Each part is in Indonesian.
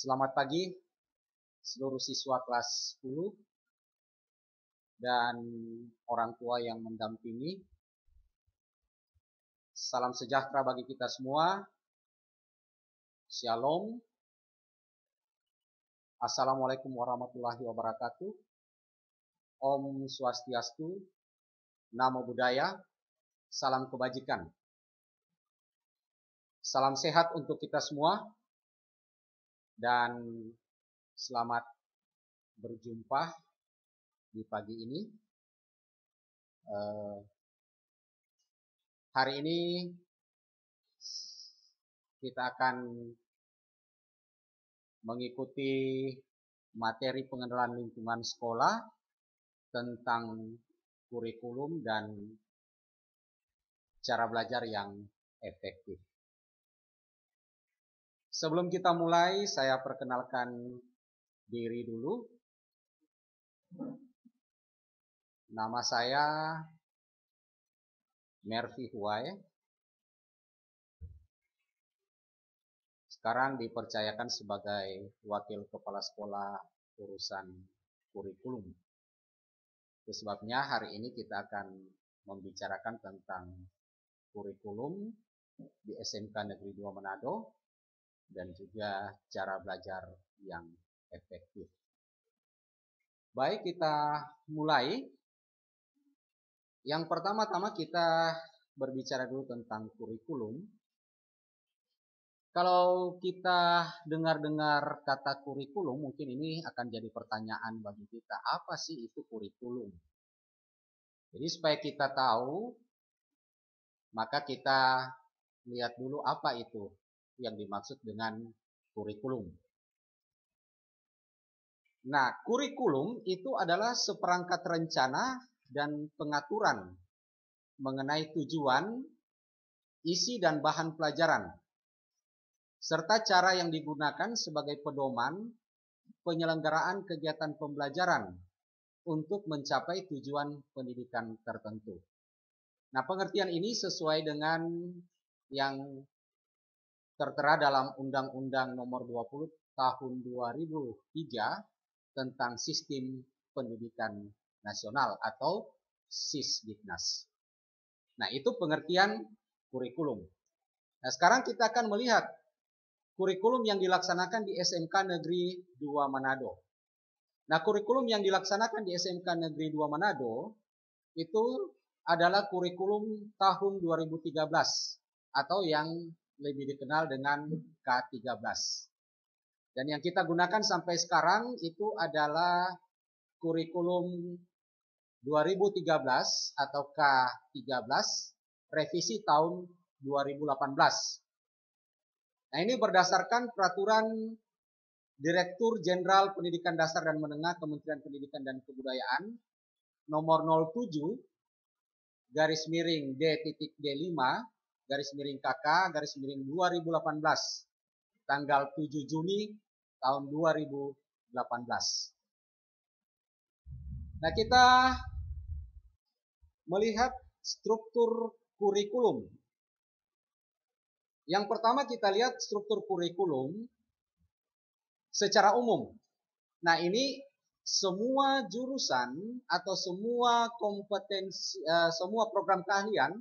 Selamat pagi seluruh siswa kelas 10 dan orang tua yang mendampingi. Salam sejahtera bagi kita semua. Shalom. Assalamualaikum warahmatullahi wabarakatuh. Om Swastiastu, Namo Buddhaya, salam kebajikan. Salam sehat untuk kita semua dan selamat berjumpa di pagi ini. Hari ini kita akan mengikuti materi pengenalan lingkungan sekolah tentang kurikulum dan cara belajar yang efektif. Sebelum kita mulai, saya perkenalkan diri dulu. Nama saya Mervi Huai. Sekarang dipercayakan sebagai Wakil Kepala Sekolah urusan kurikulum. Itu sebabnya hari ini kita akan membicarakan tentang kurikulum di SMK Negeri 2 Manado dan juga cara belajar yang efektif. Baik, kita mulai. Yang pertama-tama kita berbicara dulu tentang kurikulum. Kalau kita dengar-dengar kata kurikulum, mungkin ini akan jadi pertanyaan bagi kita. Apa sih itu kurikulum? Jadi supaya kita tahu, maka kita lihat dulu apa itu yang dimaksud dengan kurikulum. Nah, kurikulum itu adalah seperangkat rencana dan pengaturan mengenai tujuan, isi dan bahan pelajaran, serta cara yang digunakan sebagai pedoman penyelenggaraan kegiatan pembelajaran untuk mencapai tujuan pendidikan tertentu. Nah, pengertian ini sesuai dengan yang tertera dalam Undang-Undang Nomor 20 Tahun 2003 tentang Sistem Pendidikan Nasional atau Sisdiknas. Nah, itu pengertian kurikulum. Nah, sekarang kita akan melihat kurikulum yang dilaksanakan di SMK Negeri 2 Manado. Nah, kurikulum yang dilaksanakan di SMK Negeri 2 Manado itu adalah kurikulum tahun 2013 atau yang lebih dikenal dengan K13. Dan yang kita gunakan sampai sekarang itu adalah kurikulum 2013 atau K13 revisi tahun 2018. Nah, ini berdasarkan peraturan Direktur Jenderal Pendidikan Dasar dan Menengah Kementerian Pendidikan dan Kebudayaan nomor 07 garis miring D.D5 garis miring KK garis miring 2018 tanggal 7 Juni tahun 2018. Nah, kita melihat struktur kurikulum. Yang pertama kita lihat struktur kurikulum secara umum. Nah, ini semua jurusan atau semua kompetensi, semua program keahlian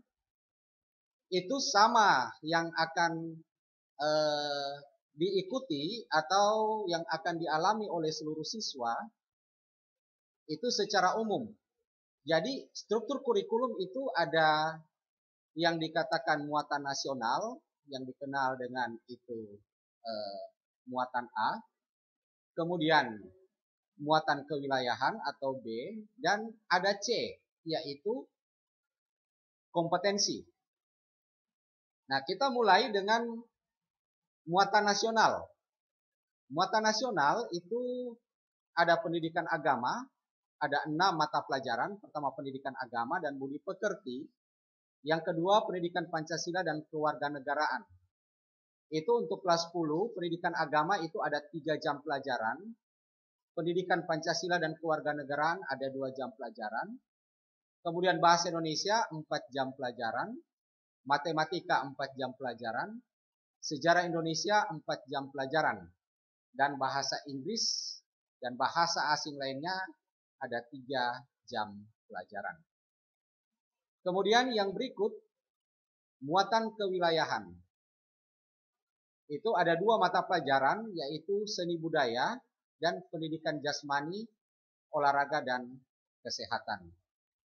itu sama yang akan diikuti atau yang akan dialami oleh seluruh siswa itu secara umum. Jadi struktur kurikulum itu ada yang dikatakan muatan nasional yang dikenal dengan itu muatan A, kemudian muatan kewilayahan atau B, dan ada C yaitu kompetensi. Nah, kita mulai dengan muatan nasional. Muatan nasional itu ada pendidikan agama, ada 6 mata pelajaran. Pertama pendidikan agama dan budi pekerti. Yang kedua pendidikan Pancasila dan kewarganegaraan. Itu untuk kelas 10, pendidikan agama itu ada 3 jam pelajaran. Pendidikan Pancasila dan kewarganegaraan ada 2 jam pelajaran. Kemudian bahasa Indonesia 4 jam pelajaran. Matematika 4 jam pelajaran. Sejarah Indonesia 4 jam pelajaran. dan bahasa Inggris dan bahasa asing lainnya ada 3 jam pelajaran. Kemudian yang berikut, muatan kewilayahan. Itu ada 2 mata pelajaran, yaitu seni budaya dan pendidikan jasmani, olahraga dan kesehatan.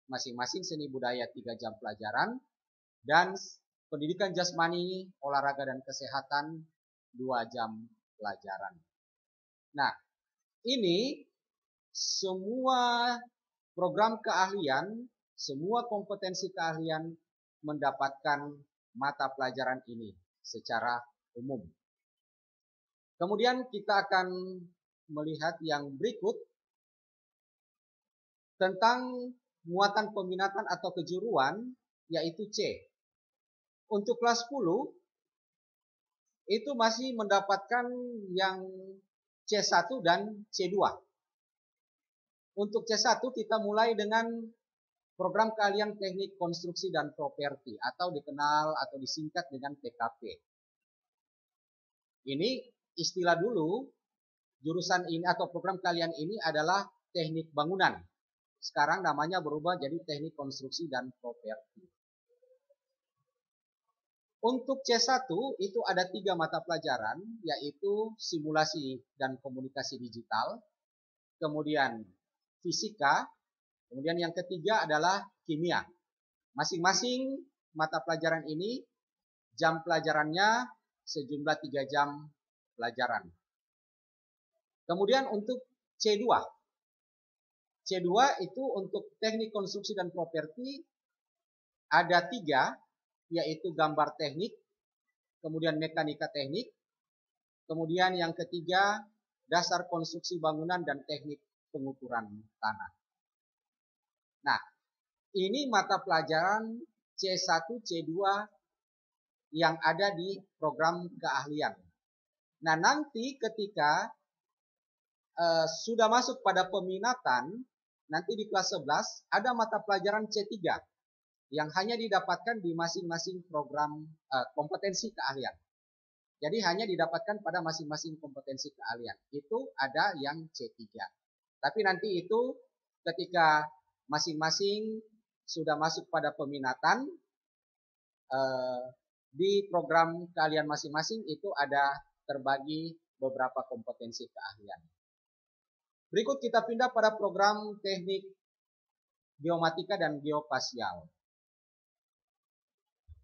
Masing-masing seni budaya 3 jam pelajaran dan pendidikan jasmani, olahraga dan kesehatan 2 jam pelajaran. Nah, ini semua program keahlian, semua kompetensi keahlian mendapatkan mata pelajaran ini secara umum. Kemudian kita akan melihat yang berikut tentang muatan peminatan atau kejuruan, yaitu C. Untuk kelas 10 itu masih mendapatkan yang C1 dan C2. Untuk C1 kita mulai dengan program keahlian teknik konstruksi dan properti atau dikenal atau disingkat dengan TKP. Ini istilah dulu, jurusan ini atau program keahlian ini adalah teknik bangunan. Sekarang namanya berubah jadi teknik konstruksi dan properti. Untuk C1 itu ada 3 mata pelajaran, yaitu simulasi dan komunikasi digital, kemudian fisika, kemudian yang ketiga adalah kimia. Masing-masing mata pelajaran ini jam pelajarannya sejumlah 3 jam pelajaran. Kemudian untuk C2. C2 itu untuk teknik konstruksi dan properti ada 3, yaitu gambar teknik, kemudian mekanika teknik, kemudian yang ketiga dasar konstruksi bangunan dan teknik pengukuran tanah. Nah, ini mata pelajaran C1, C2 yang ada di program keahlian. Nah, nanti ketika sudah masuk pada peminatan, nanti di kelas 11 ada mata pelajaran C3 yang hanya didapatkan di masing-masing program kompetensi keahlian. Jadi hanya didapatkan pada masing-masing kompetensi keahlian. Itu ada yang C3. Tapi nanti itu ketika masing-masing sudah masuk pada peminatan, di program keahlian masing-masing itu ada terbagi beberapa kompetensi keahlian. Berikut kita pindah pada program teknik geomatika dan geospasial.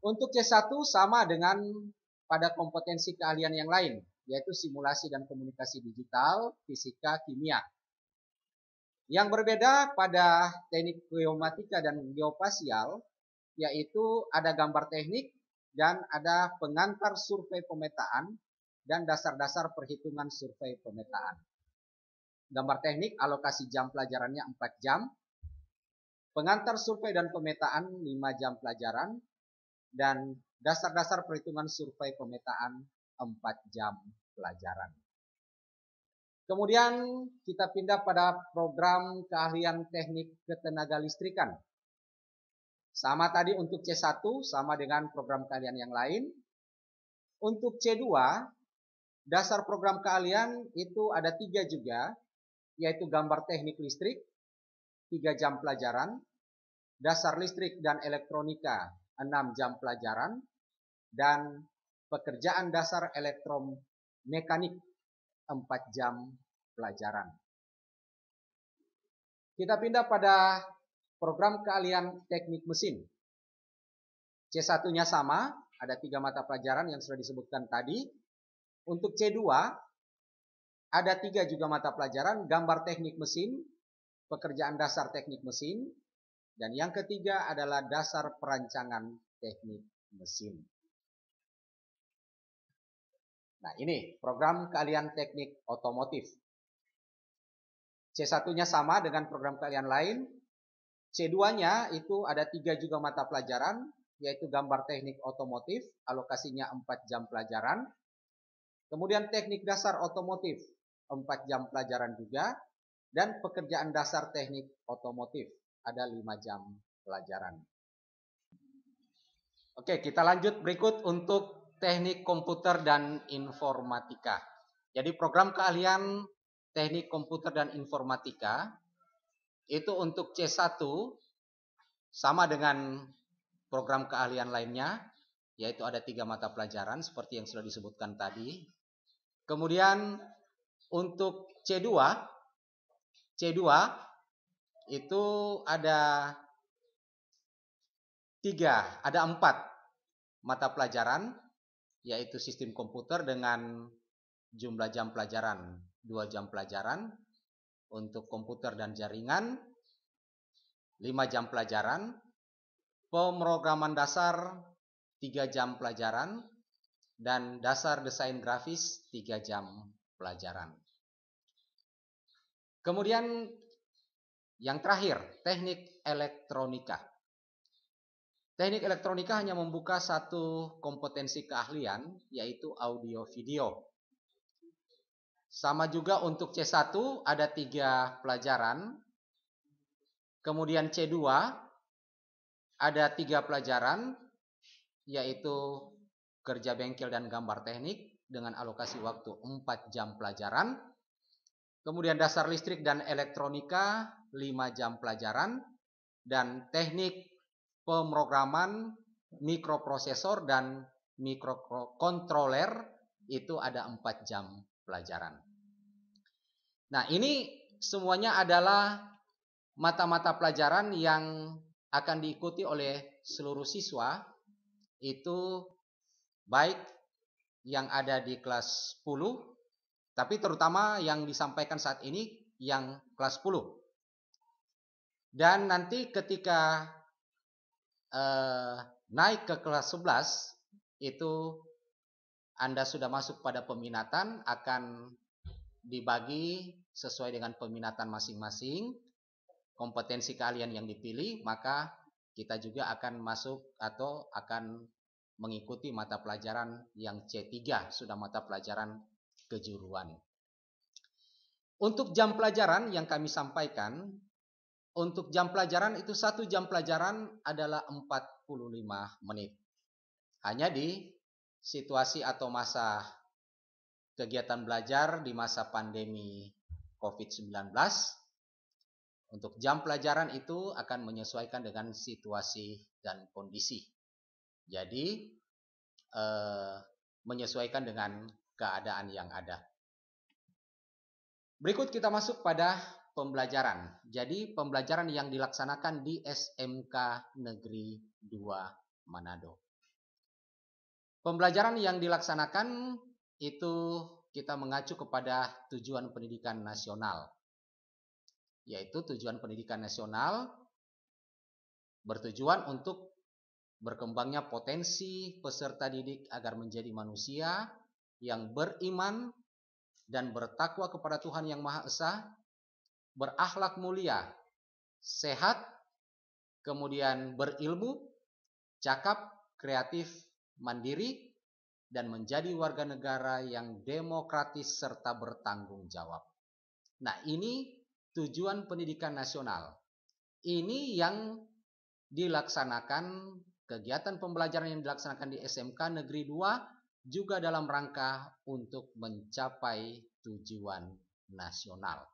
Untuk C1 sama dengan pada kompetensi keahlian yang lain, yaitu simulasi dan komunikasi digital, fisika, kimia. Yang berbeda pada teknik geomatika dan geospasial, yaitu ada gambar teknik dan ada pengantar survei pemetaan dan dasar-dasar perhitungan survei pemetaan. Gambar teknik alokasi jam pelajarannya 4 jam, pengantar survei dan pemetaan 5 jam pelajaran, dan dasar-dasar perhitungan survei pemetaan 4 jam pelajaran. Kemudian kita pindah pada program keahlian teknik ketenaga listrikan. Sama tadi untuk C1, sama dengan program keahlian yang lain. Untuk C2, dasar program keahlian itu ada 3 juga, yaitu gambar teknik listrik, 3 jam pelajaran, dasar listrik dan elektronika, 6 jam pelajaran, dan pekerjaan dasar elektromekanik 4 jam pelajaran. Kita pindah pada program keahlian teknik mesin. C1-nya sama, ada 3 mata pelajaran yang sudah disebutkan tadi. Untuk C2, ada 3 juga mata pelajaran, gambar teknik mesin, pekerjaan dasar teknik mesin, dan yang ketiga adalah dasar perancangan teknik mesin. Nah, ini program keahlian teknik otomotif. C1-nya sama dengan program keahlian lain. C2-nya itu ada 3 juga mata pelajaran, yaitu gambar teknik otomotif, alokasinya 4 jam pelajaran. Kemudian teknik dasar otomotif, 4 jam pelajaran juga. Dan pekerjaan dasar teknik otomotif, ada 5 jam pelajaran. Oke, kita lanjut berikut untuk teknik komputer dan informatika. Jadi program keahlian teknik komputer dan informatika itu untuk C1 sama dengan program keahlian lainnya, yaitu ada 3 mata pelajaran seperti yang sudah disebutkan tadi. Kemudian untuk C2 itu ada 4 mata pelajaran, yaitu sistem komputer dengan jumlah jam pelajaran 2 jam pelajaran, untuk komputer dan jaringan 5 jam pelajaran, pemrograman dasar 3 jam pelajaran, dan dasar desain grafis 3 jam pelajaran. Kemudian yang terakhir, teknik elektronika. Teknik elektronika hanya membuka satu kompetensi keahlian, yaitu audio video. Sama juga untuk C1 ada 3 pelajaran. Kemudian C2 ada 3 pelajaran, yaitu kerja bengkel dan gambar teknik dengan alokasi waktu 4 jam pelajaran. Kemudian dasar listrik dan elektronika 5 jam pelajaran. Dan teknik pemrograman mikroprosesor dan mikrokontroler itu ada 4 jam pelajaran. Nah, ini semuanya adalah mata-mata pelajaran yang akan diikuti oleh seluruh siswa, itu baik yang ada di kelas 10, tapi terutama yang disampaikan saat ini yang kelas 10. Dan nanti ketika naik ke kelas 11 itu Anda sudah masuk pada peminatan, akan dibagi sesuai dengan peminatan masing-masing, kompetensi keahlian yang dipilih, maka kita juga akan masuk atau akan mengikuti mata pelajaran yang C3, sudah mata pelajaran kejuruan. Untuk jam pelajaran yang kami sampaikan, untuk jam pelajaran itu 1 jam pelajaran adalah 45 menit. Hanya di situasi atau masa kegiatan belajar di masa pandemi COVID-19, untuk jam pelajaran itu akan menyesuaikan dengan situasi dan kondisi. Jadi menyesuaikan dengan keadaan yang ada. Berikut kita masuk pada pembelajaran. Jadi pembelajaran yang dilaksanakan di SMK Negeri 2 Manado. Pembelajaran yang dilaksanakan itu kita mengacu kepada tujuan pendidikan nasional. Yaitu tujuan pendidikan nasional bertujuan untuk berkembangnya potensi peserta didik agar menjadi manusia yang beriman dan bertakwa kepada Tuhan Yang Maha Esa, berakhlak mulia, sehat, kemudian berilmu, cakap, kreatif, mandiri, dan menjadi warga negara yang demokratis serta bertanggung jawab. Nah, ini tujuan pendidikan nasional. Ini yang dilaksanakan, kegiatan pembelajaran yang dilaksanakan di SMK Negeri 2 juga dalam rangka untuk mencapai tujuan nasional.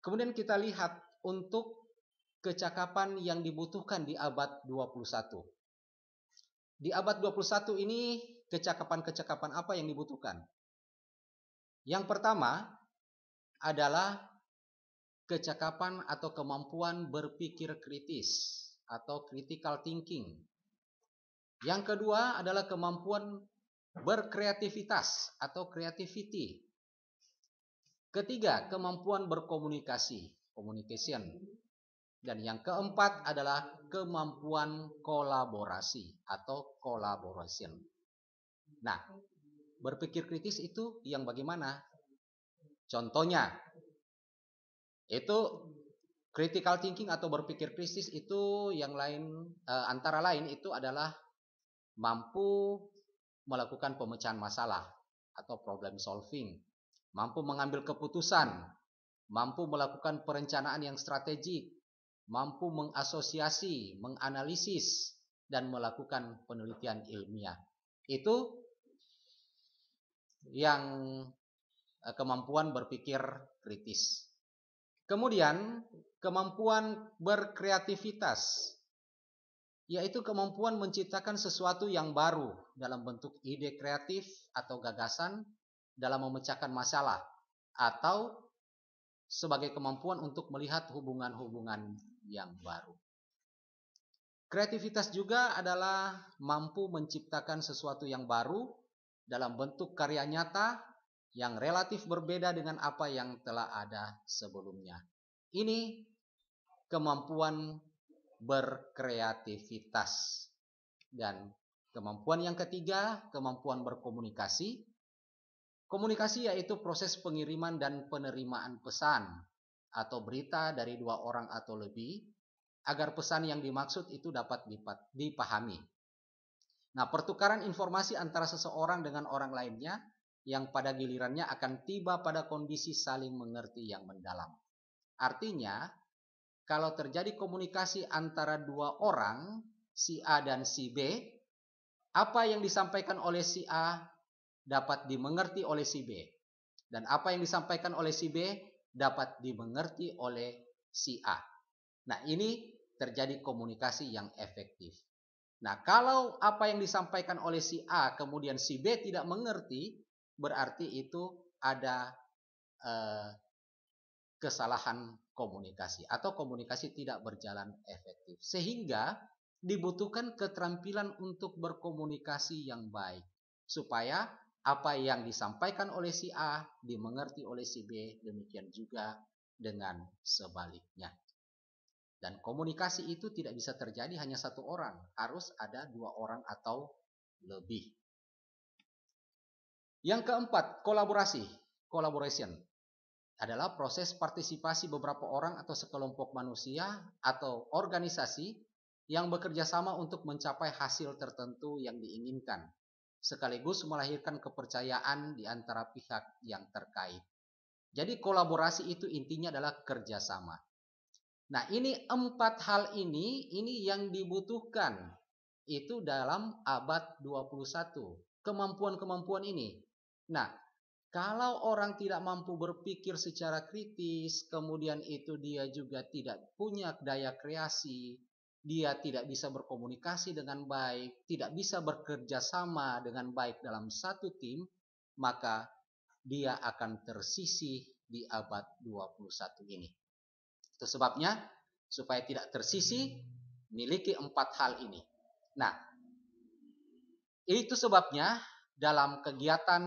Kemudian kita lihat untuk kecakapan yang dibutuhkan di abad 21. Di abad 21 ini kecakapan-kecakapan apa yang dibutuhkan? Yang pertama adalah kecakapan atau kemampuan berpikir kritis atau critical thinking. Yang kedua adalah kemampuan berkreativitas atau creativity. Ketiga, kemampuan berkomunikasi, communication. Dan yang keempat adalah kemampuan kolaborasi atau collaboration. Nah, berpikir kritis itu yang bagaimana? Contohnya, itu critical thinking atau berpikir kritis itu yang lain, antara lain itu adalah mampu melakukan pemecahan masalah atau problem solving, mampu mengambil keputusan, mampu melakukan perencanaan yang strategik, mampu mengasosiasi, menganalisis, dan melakukan penelitian ilmiah. Itu yang kemampuan berpikir kritis. Kemudian kemampuan berkreativitas, yaitu kemampuan menciptakan sesuatu yang baru dalam bentuk ide kreatif atau gagasan dalam memecahkan masalah, atau sebagai kemampuan untuk melihat hubungan-hubungan yang baru. Kreativitas juga adalah mampu menciptakan sesuatu yang baru dalam bentuk karya nyata yang relatif berbeda dengan apa yang telah ada sebelumnya. Ini kemampuan berkreativitas. Dan kemampuan yang ketiga, kemampuan berkomunikasi. Komunikasi yaitu proses pengiriman dan penerimaan pesan atau berita dari dua orang atau lebih agar pesan yang dimaksud itu dapat dipahami. Nah, pertukaran informasi antara seseorang dengan orang lainnya yang pada gilirannya akan tiba pada kondisi saling mengerti yang mendalam. Artinya, kalau terjadi komunikasi antara dua orang, si A dan si B, apa yang disampaikan oleh si A dapat dimengerti oleh si B. Dan apa yang disampaikan oleh si B dapat dimengerti oleh si A. Nah, ini terjadi komunikasi yang efektif. Nah, kalau apa yang disampaikan oleh si A kemudian si B tidak mengerti, berarti itu ada kesalahan komunikasi atau komunikasi tidak berjalan efektif. Sehingga dibutuhkan keterampilan untuk berkomunikasi yang baik supaya apa yang disampaikan oleh si A dimengerti oleh si B, demikian juga dengan sebaliknya. Dan komunikasi itu tidak bisa terjadi hanya satu orang, harus ada dua orang atau lebih. Yang keempat, kolaborasi. Collaboration adalah proses partisipasi beberapa orang atau sekelompok manusia atau organisasi yang bekerja sama untuk mencapai hasil tertentu yang diinginkan, sekaligus melahirkan kepercayaan di antara pihak yang terkait. Jadi kolaborasi itu intinya adalah kerjasama. Nah, ini empat hal ini yang dibutuhkan itu dalam abad 21. Kemampuan-kemampuan ini. Nah, kalau orang tidak mampu berpikir secara kritis, kemudian itu dia juga tidak punya daya kreasi, dia tidak bisa berkomunikasi dengan baik, tidak bisa bekerja sama dengan baik dalam satu tim, maka dia akan tersisih di abad 21 ini. Itu sebabnya, supaya tidak tersisih, miliki empat hal ini. Nah, itu sebabnya dalam kegiatan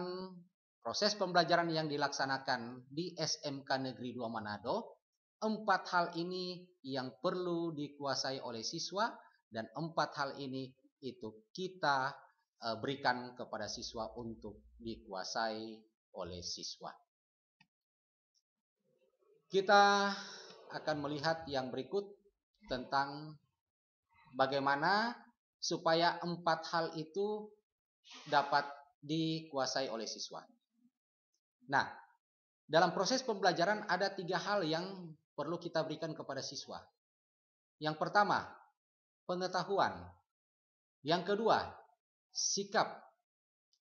proses pembelajaran yang dilaksanakan di SMK Negeri 2 Manado, empat hal ini yang perlu dikuasai oleh siswa dan empat hal ini itu kita berikan kepada siswa untuk dikuasai oleh siswa. Kita akan melihat yang berikut tentang bagaimana supaya empat hal itu dapat dikuasai oleh siswa. Nah, dalam proses pembelajaran ada tiga hal yang perlu kita berikan kepada siswa. Yang pertama, pengetahuan. Yang kedua, sikap.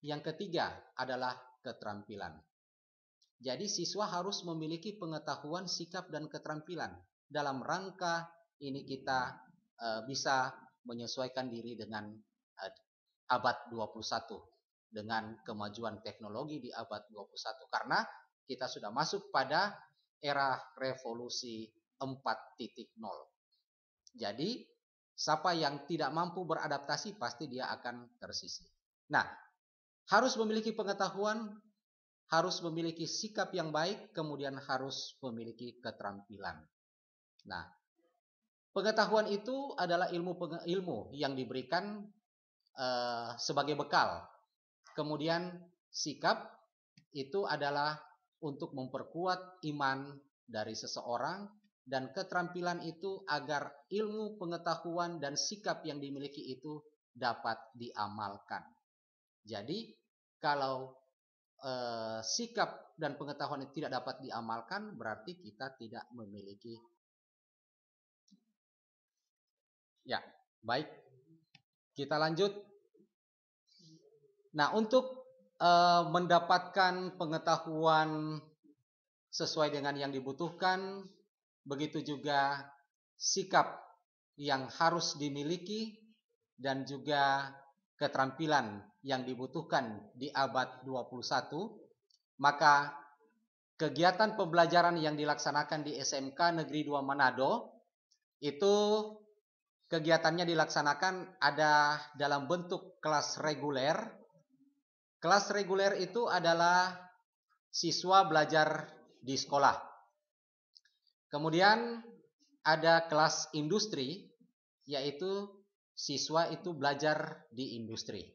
Yang ketiga adalah keterampilan. Jadi siswa harus memiliki pengetahuan, sikap, dan keterampilan. Dalam rangka ini kita bisa menyesuaikan diri dengan abad 21. Dengan kemajuan teknologi di abad 21. Karena kita sudah masuk pada era revolusi 4.0. Jadi, siapa yang tidak mampu beradaptasi pasti dia akan tersisih. Nah, harus memiliki pengetahuan, harus memiliki sikap yang baik, kemudian harus memiliki keterampilan. Nah, pengetahuan itu adalah ilmu yang diberikan sebagai bekal. Kemudian sikap itu adalah untuk memperkuat iman dari seseorang, dan keterampilan itu agar ilmu, pengetahuan, dan sikap yang dimiliki itu dapat diamalkan. Jadi kalau sikap dan pengetahuan itu tidak dapat diamalkan, berarti kita tidak memiliki. Ya, baik. Kita lanjut. Nah, untuk mendapatkan pengetahuan sesuai dengan yang dibutuhkan, begitu juga sikap yang harus dimiliki dan juga keterampilan yang dibutuhkan di abad 21, maka kegiatan pembelajaran yang dilaksanakan di SMK Negeri 2 Manado itu kegiatannya dilaksanakan ada dalam bentuk kelas reguler. Kelas reguler itu adalah siswa belajar di sekolah. Kemudian ada kelas industri, yaitu siswa itu belajar di industri.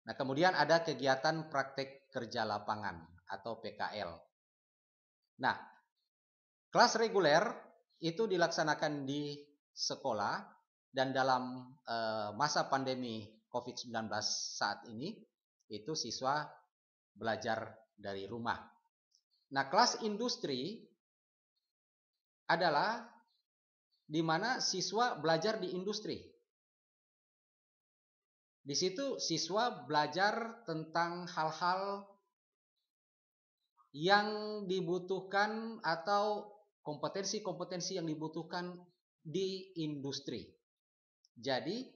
Nah, kemudian ada kegiatan praktek kerja lapangan atau PKL. Nah, kelas reguler itu dilaksanakan di sekolah dan dalam masa pandemi COVID-19 saat ini, itu siswa belajar dari rumah. Nah, kelas industri adalah di mana siswa belajar di industri. Di situ siswa belajar tentang hal-hal yang dibutuhkan atau kompetensi-kompetensi yang dibutuhkan di industri. Jadi,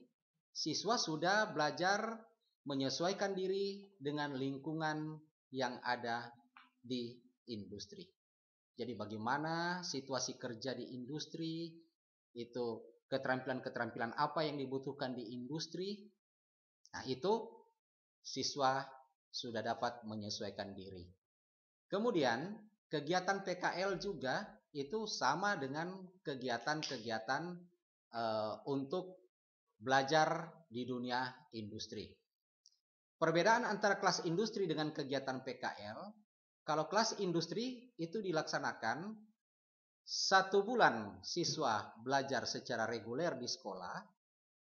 siswa sudah belajar menyesuaikan diri dengan lingkungan yang ada di industri. Jadi bagaimana situasi kerja di industri, itu keterampilan-keterampilan apa yang dibutuhkan di industri. Nah, itu siswa sudah dapat menyesuaikan diri. Kemudian, kegiatan PKL juga itu sama dengan kegiatan-kegiatan untuk belajar di dunia industri. Perbedaan antara kelas industri dengan kegiatan PKL, kalau kelas industri itu dilaksanakan 1 bulan siswa belajar secara reguler di sekolah,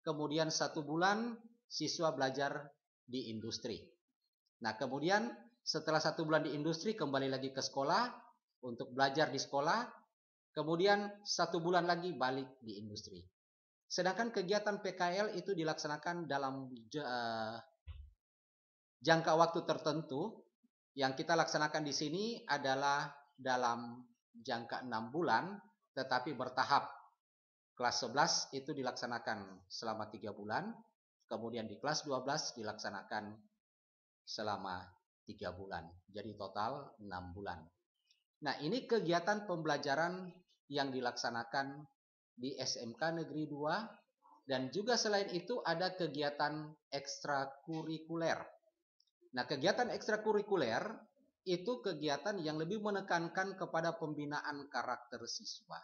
kemudian 1 bulan siswa belajar di industri. Nah, kemudian setelah 1 bulan di industri kembali lagi ke sekolah untuk belajar di sekolah, kemudian 1 bulan lagi balik di industri. Sedangkan kegiatan PKL itu dilaksanakan dalam jangka waktu tertentu. Yang kita laksanakan di sini adalah dalam jangka 6 bulan, tetapi bertahap. Kelas 11 itu dilaksanakan selama 3 bulan, kemudian di kelas 12 dilaksanakan selama 3 bulan. Jadi total 6 bulan. Nah, ini kegiatan pembelajaran yang dilaksanakan di SMK Negeri 2, dan juga selain itu ada kegiatan ekstrakurikuler. Nah, kegiatan ekstrakurikuler itu kegiatan yang lebih menekankan kepada pembinaan karakter siswa.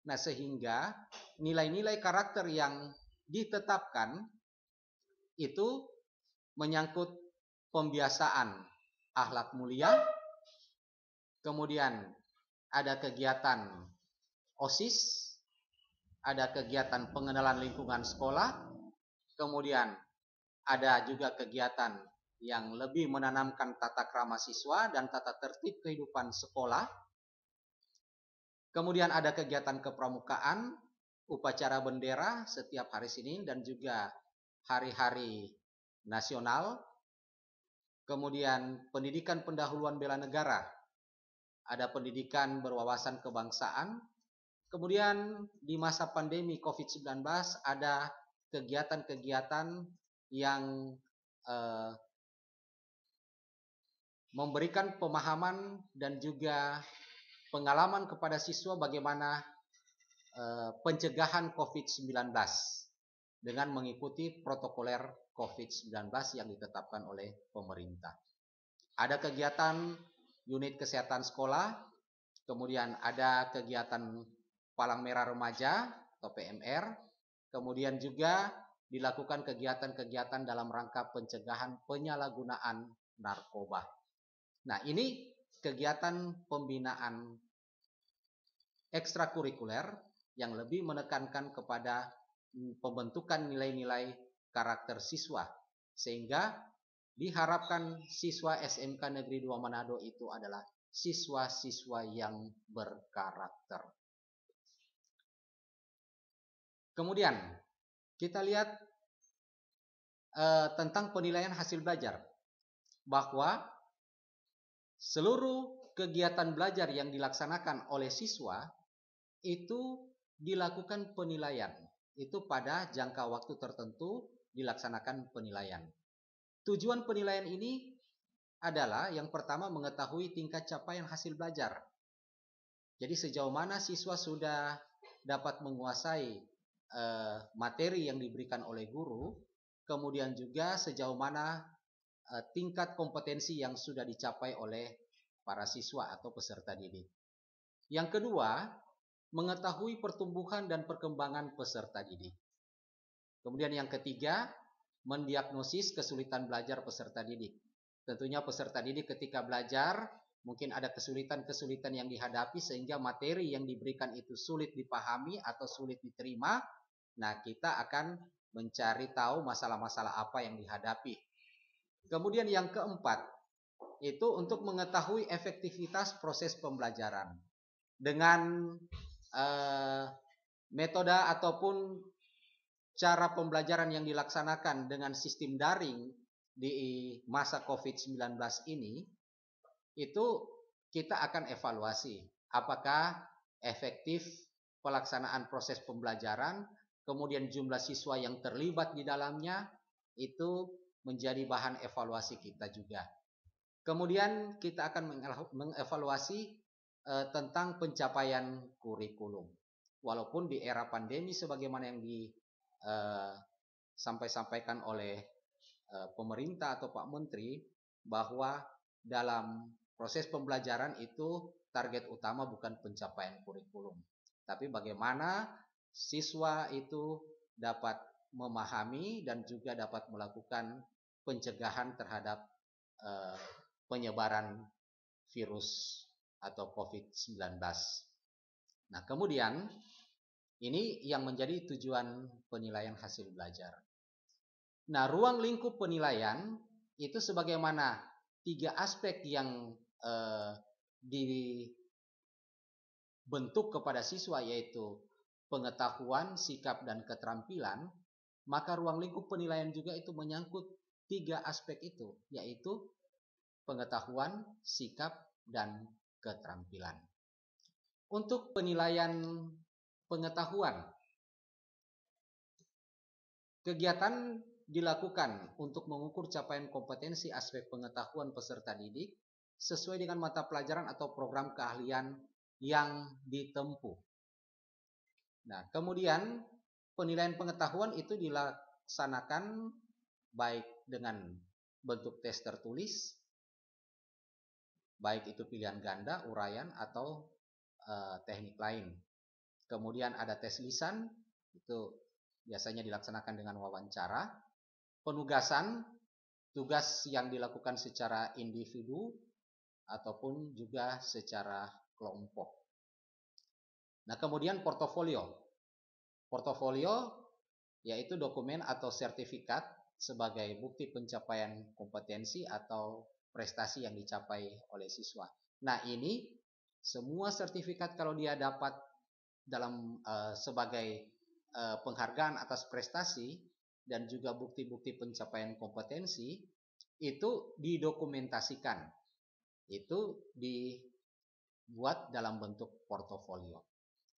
Nah, sehingga nilai-nilai karakter yang ditetapkan itu menyangkut pembiasaan akhlak mulia, kemudian ada kegiatan OSIS, ada kegiatan pengenalan lingkungan sekolah, kemudian ada juga kegiatan yang lebih menanamkan tata krama siswa dan tata tertib kehidupan sekolah. Kemudian ada kegiatan kepramukaan, upacara bendera setiap hari Senin dan juga hari-hari nasional. Kemudian pendidikan pendahuluan bela negara, ada pendidikan berwawasan kebangsaan. Kemudian di masa pandemi COVID-19 ada kegiatan-kegiatan yang memberikan pemahaman dan juga pengalaman kepada siswa bagaimana pencegahan COVID-19 dengan mengikuti protokoler COVID-19 yang ditetapkan oleh pemerintah. Ada kegiatan unit kesehatan sekolah, kemudian ada kegiatan Palang Merah Remaja atau PMR, kemudian juga dilakukan kegiatan-kegiatan dalam rangka pencegahan penyalahgunaan narkoba. Nah, ini kegiatan pembinaan ekstrakurikuler yang lebih menekankan kepada pembentukan nilai-nilai karakter siswa, sehingga diharapkan siswa SMK Negeri 2 Manado itu adalah siswa-siswa yang berkarakter. Kemudian kita lihat tentang penilaian hasil belajar, bahwa seluruh kegiatan belajar yang dilaksanakan oleh siswa itu dilakukan penilaian. Itu pada jangka waktu tertentu dilaksanakan penilaian. Tujuan penilaian ini adalah yang pertama mengetahui tingkat capaian hasil belajar. Jadi sejauh mana siswa sudah dapat menguasai materi yang diberikan oleh guru, kemudian juga sejauh mana tingkat kompetensi yang sudah dicapai oleh para siswa atau peserta didik. Yang kedua, mengetahui pertumbuhan dan perkembangan peserta didik. Kemudian yang ketiga, mendiagnosis kesulitan belajar peserta didik. Tentunya peserta didik ketika belajar mungkin ada kesulitan-kesulitan yang dihadapi sehingga materi yang diberikan itu sulit dipahami atau sulit diterima. Nah, kita akan mencari tahu masalah-masalah apa yang dihadapi. Kemudian yang keempat, itu untuk mengetahui efektivitas proses pembelajaran. Dengan metode ataupun cara pembelajaran yang dilaksanakan dengan sistem daring di masa COVID-19 ini, itu kita akan evaluasi apakah efektif pelaksanaan proses pembelajaran, kemudian jumlah siswa yang terlibat di dalamnya, itu menjadi bahan evaluasi kita juga. Kemudian kita akan mengevaluasi tentang pencapaian kurikulum. Walaupun di era pandemi sebagaimana yang disampaikan oleh pemerintah atau Pak Menteri, bahwa dalam proses pembelajaran itu target utama bukan pencapaian kurikulum, tapi bagaimana siswa itu dapat memahami dan juga dapat melakukan pencegahan terhadap penyebaran virus atau COVID-19. Nah, kemudian ini yang menjadi tujuan penilaian hasil belajar. Nah, ruang lingkup penilaian itu sebagaimana 3 aspek yang dibentuk kepada siswa, yaitu pengetahuan, sikap, dan keterampilan, maka ruang lingkup penilaian juga itu menyangkut 3 aspek itu, yaitu pengetahuan, sikap, dan keterampilan. Untuk penilaian pengetahuan, kegiatan dilakukan untuk mengukur capaian kompetensi aspek pengetahuan peserta didik sesuai dengan mata pelajaran atau program keahlian yang ditempuh. Nah, kemudian penilaian pengetahuan itu dilaksanakan baik dengan bentuk tes tertulis, baik itu pilihan ganda, uraian, atau teknik lain. Kemudian ada tes lisan, itu biasanya dilaksanakan dengan wawancara. Penugasan, tugas yang dilakukan secara individu ataupun juga secara kelompok. Nah, kemudian portofolio. Portofolio yaitu dokumen atau sertifikat sebagai bukti pencapaian kompetensi atau prestasi yang dicapai oleh siswa. Nah, ini semua sertifikat kalau dia dapat dalam sebagai penghargaan atas prestasi dan juga bukti-bukti pencapaian kompetensi, itu didokumentasikan. Itu dibuat dalam bentuk portofolio.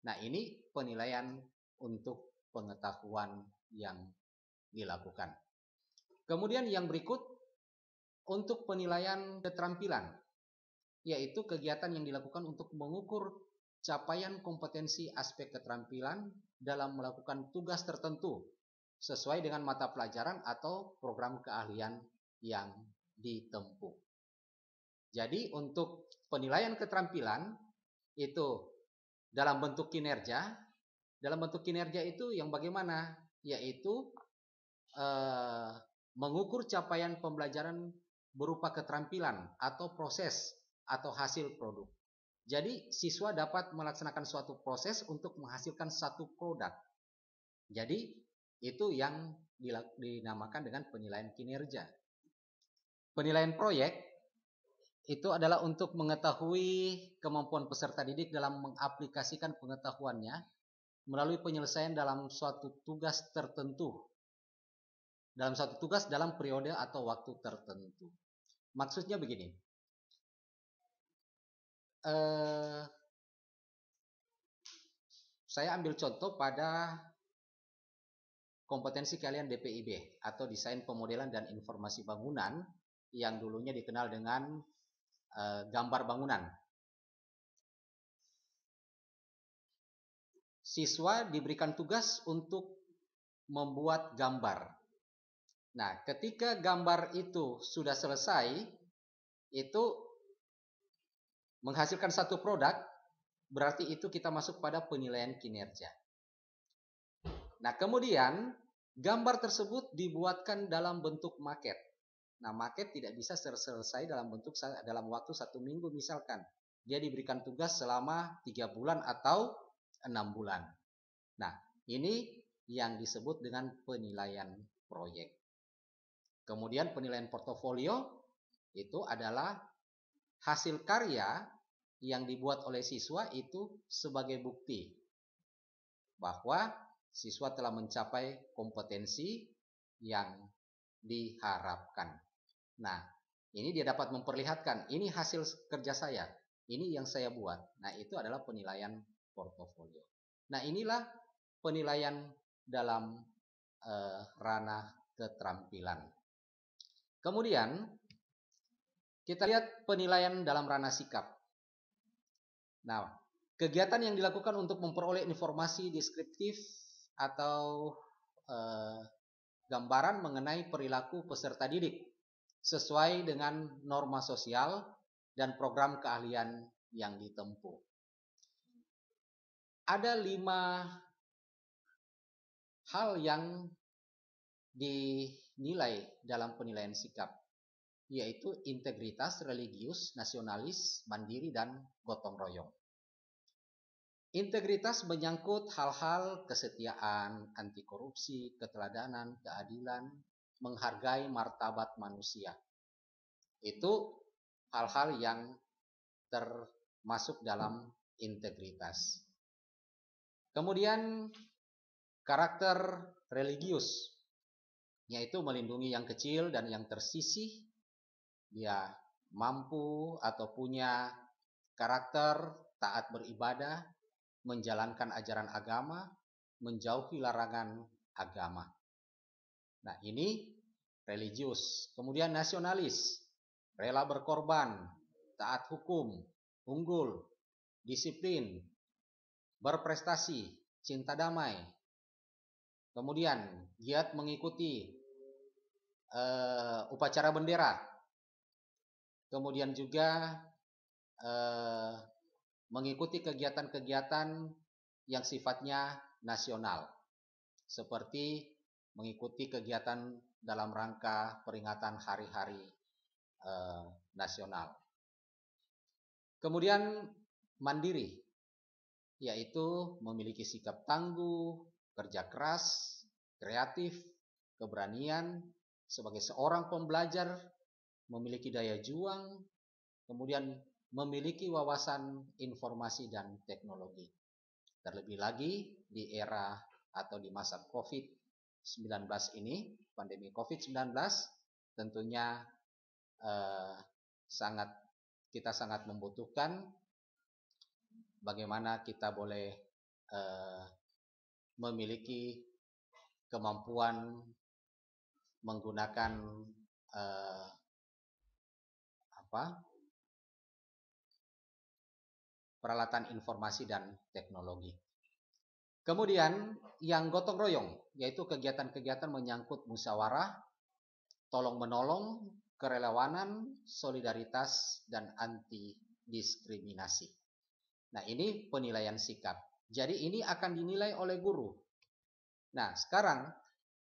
Nah, ini penilaian untuk pengetahuan yang dilakukan. Kemudian yang berikut untuk penilaian keterampilan, yaitu kegiatan yang dilakukan untuk mengukur capaian kompetensi aspek keterampilan dalam melakukan tugas tertentu sesuai dengan mata pelajaran atau program keahlian yang ditempuh. Jadi untuk penilaian keterampilan itu dalam bentuk kinerja. Dalam bentuk kinerja itu yang bagaimana? Yaitu mengukur capaian pembelajaran berupa keterampilan atau proses atau hasil produk. Jadi siswa dapat melaksanakan suatu proses untuk menghasilkan satu produk. Jadi itu yang dinamakan dengan penilaian kinerja. Penilaian proyek itu adalah untuk mengetahui kemampuan peserta didik dalam mengaplikasikan pengetahuannya melalui penyelesaian dalam suatu tugas tertentu. dalam satu tugas dalam periode atau waktu tertentu. Maksudnya begini, saya ambil contoh pada kompetensi kalian DPIB atau Desain Pemodelan dan Informasi Bangunan yang dulunya dikenal dengan gambar bangunan. Siswa diberikan tugas untuk membuat gambar. Nah, ketika gambar itu sudah selesai, itu menghasilkan satu produk, berarti itu kita masuk pada penilaian kinerja. Nah, kemudian gambar tersebut dibuatkan dalam bentuk maket. Nah, maket tidak bisa selesai dalam waktu 1 minggu misalkan. Dia diberikan tugas selama 3 bulan atau 6 bulan. Nah, ini yang disebut dengan penilaian proyek. Kemudian penilaian portofolio itu adalah hasil karya yang dibuat oleh siswa itu sebagai bukti bahwa siswa telah mencapai kompetensi yang diharapkan. Nah, ini dia dapat memperlihatkan, ini hasil kerja saya, ini yang saya buat. Nah, itu adalah penilaian portofolio. Nah, inilah penilaian dalam ranah keterampilan. Kemudian, kita lihat penilaian dalam ranah sikap. Nah, kegiatan yang dilakukan untuk memperoleh informasi deskriptif atau gambaran mengenai perilaku peserta didik sesuai dengan norma sosial dan program keahlian yang ditempuh. Ada 5 hal yang dinilai dalam penilaian sikap, yaitu integritas, religius, nasionalis, mandiri, dan gotong royong. Integritas menyangkut hal-hal kesetiaan, anti korupsi, keteladanan, keadilan, menghargai martabat manusia. Itu hal-hal yang termasuk dalam integritas. Kemudian karakter religius, yaitu melindungi yang kecil dan yang tersisih. Dia mampu atau punya karakter taat beribadah, menjalankan ajaran agama, menjauhi larangan agama. Nah, ini religius. Kemudian nasionalis, rela berkorban, taat hukum, unggul, disiplin, berprestasi, cinta damai. Kemudian giat mengikuti upacara bendera. Kemudian juga mengikuti kegiatan-kegiatan yang sifatnya nasional, seperti mengikuti kegiatan dalam rangka peringatan hari-hari nasional. Kemudian mandiri, yaitu memiliki sikap tangguh, kerja keras, kreatif, keberanian, sebagai seorang pembelajar, memiliki daya juang, kemudian memiliki wawasan informasi dan teknologi. Terlebih lagi di era atau di masa COVID-19 ini, pandemi COVID-19, tentunya kita sangat membutuhkan bagaimana kita boleh memiliki kemampuan menggunakan peralatan informasi dan teknologi. Kemudian yang gotong royong, yaitu kegiatan-kegiatan menyangkut musyawarah, tolong-menolong, kerelawanan, solidaritas, dan anti diskriminasi. Nah, ini penilaian sikap. Jadi ini akan dinilai oleh guru. Nah, sekarang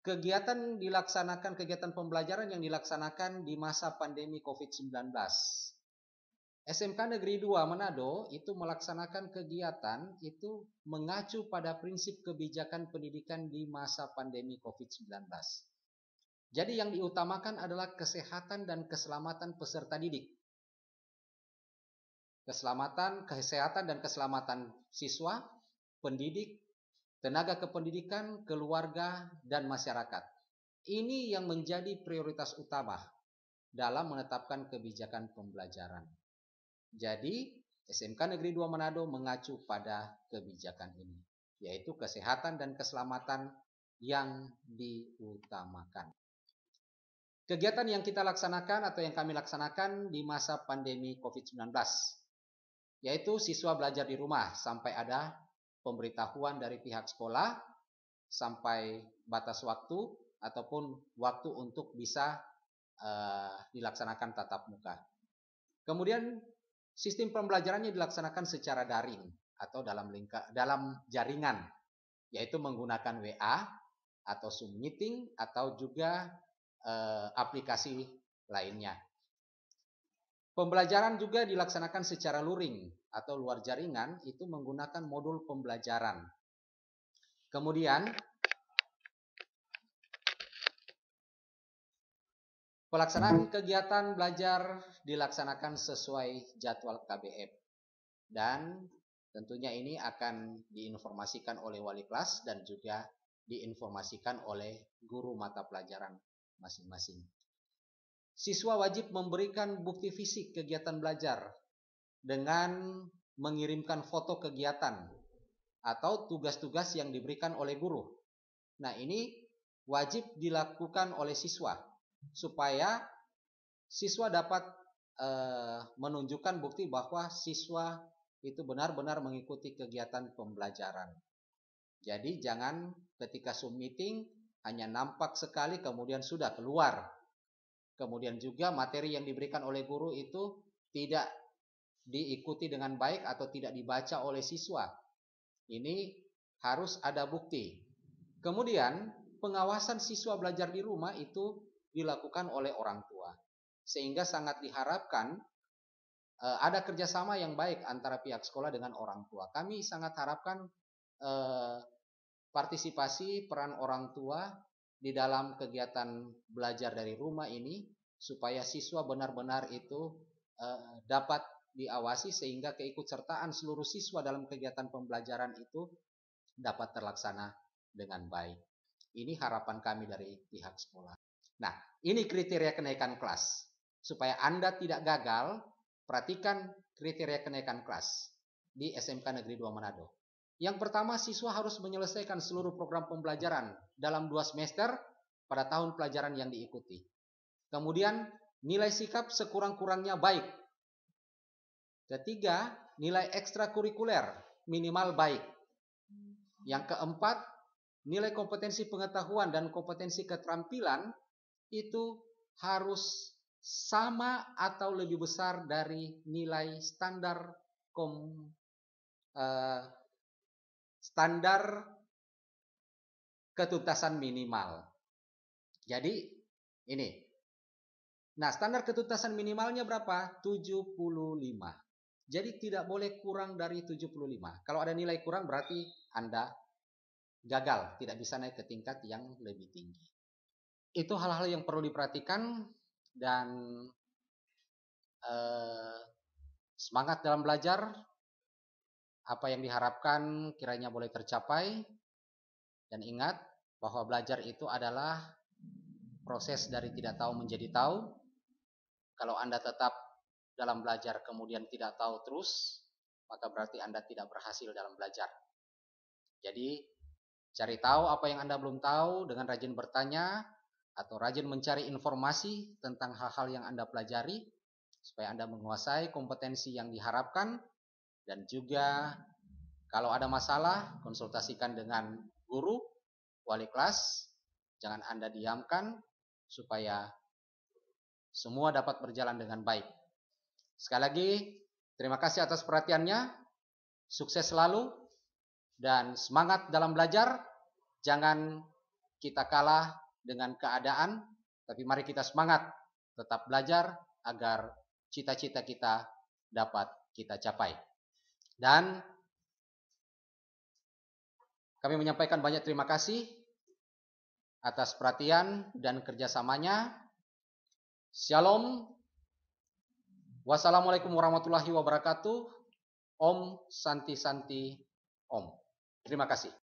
kegiatan pembelajaran yang dilaksanakan di masa pandemi COVID-19. SMK Negeri 2 Manado itu melaksanakan kegiatan itu mengacu pada prinsip kebijakan pendidikan di masa pandemi COVID-19. Jadi yang diutamakan adalah kesehatan dan keselamatan peserta didik. Kesehatan dan keselamatan siswa, pendidik, tenaga kependidikan, keluarga, dan masyarakat. Ini yang menjadi prioritas utama dalam menetapkan kebijakan pembelajaran. Jadi, SMK Negeri 2 Manado mengacu pada kebijakan ini, yaitu kesehatan dan keselamatan yang diutamakan. Kegiatan yang kita laksanakan atau yang kami laksanakan di masa pandemi COVID-19, yaitu siswa belajar di rumah sampai ada pemberitahuan dari pihak sekolah sampai batas waktu ataupun waktu untuk bisa dilaksanakan tatap muka. Kemudian sistem pembelajarannya dilaksanakan secara daring atau dalam jaringan, yaitu menggunakan WA atau Zoom meeting atau juga aplikasi lainnya. Pembelajaran juga dilaksanakan secara luring atau luar jaringan, itu menggunakan modul pembelajaran. Kemudian pelaksanaan kegiatan belajar dilaksanakan sesuai jadwal KBM dan tentunya ini akan diinformasikan oleh wali kelas dan juga diinformasikan oleh guru mata pelajaran masing-masing. Siswa wajib memberikan bukti fisik kegiatan belajar dengan mengirimkan foto kegiatan atau tugas-tugas yang diberikan oleh guru. Nah, ini wajib dilakukan oleh siswa supaya siswa dapat menunjukkan bukti bahwa siswa itu benar-benar mengikuti kegiatan pembelajaran. Jadi jangan ketika Zoom meeting hanya nampak sekali kemudian sudah keluar. Kemudian juga materi yang diberikan oleh guru itu tidak diikuti dengan baik atau tidak dibaca oleh siswa. Ini harus ada bukti. Kemudian pengawasan siswa belajar di rumah itu dilakukan oleh orang tua. Sehingga sangat diharapkan ada kerjasama yang baik antara pihak sekolah dengan orang tua. Kami sangat harapkan partisipasi peran orang tua di dalam kegiatan belajar dari rumah ini supaya siswa benar-benar itu dapat diawasi sehingga keikutsertaan seluruh siswa dalam kegiatan pembelajaran itu dapat terlaksana dengan baik. Ini harapan kami dari pihak sekolah. Nah, ini kriteria kenaikan kelas. Supaya Anda tidak gagal, perhatikan kriteria kenaikan kelas di SMK Negeri 2 Manado. Yang pertama, siswa harus menyelesaikan seluruh program pembelajaran dalam 2 semester pada tahun pelajaran yang diikuti. Kemudian, nilai sikap sekurang-kurangnya baik. Ketiga, nilai ekstrakurikuler minimal baik. Yang keempat, nilai kompetensi pengetahuan dan kompetensi keterampilan itu harus sama atau lebih besar dari nilai standar ketuntasan minimal. Jadi ini. Nah, standar ketuntasan minimalnya berapa? 75. Jadi tidak boleh kurang dari 75. Kalau ada nilai kurang berarti Anda gagal, tidak bisa naik ke tingkat yang lebih tinggi. Itu hal-hal yang perlu diperhatikan dan semangat dalam belajar. Apa yang diharapkan kiranya boleh tercapai. Dan ingat bahwa belajar itu adalah proses dari tidak tahu menjadi tahu. Kalau Anda tetap dalam belajar kemudian tidak tahu terus, maka berarti Anda tidak berhasil dalam belajar. Jadi cari tahu apa yang Anda belum tahu dengan rajin bertanya atau rajin mencari informasi tentang hal-hal yang Anda pelajari supaya Anda menguasai kompetensi yang diharapkan. Dan juga kalau ada masalah, konsultasikan dengan guru, wali kelas. Jangan Anda diamkan supaya semua dapat berjalan dengan baik. Sekali lagi, terima kasih atas perhatiannya. Sukses selalu dan semangat dalam belajar. Jangan kita kalah dengan keadaan, tapi mari kita semangat tetap belajar agar cita-cita kita dapat kita capai. Dan kami menyampaikan banyak terima kasih atas perhatian dan kerjasamanya. Shalom. Wassalamualaikum warahmatullahi wabarakatuh. Om Santi Santi Om. Terima kasih.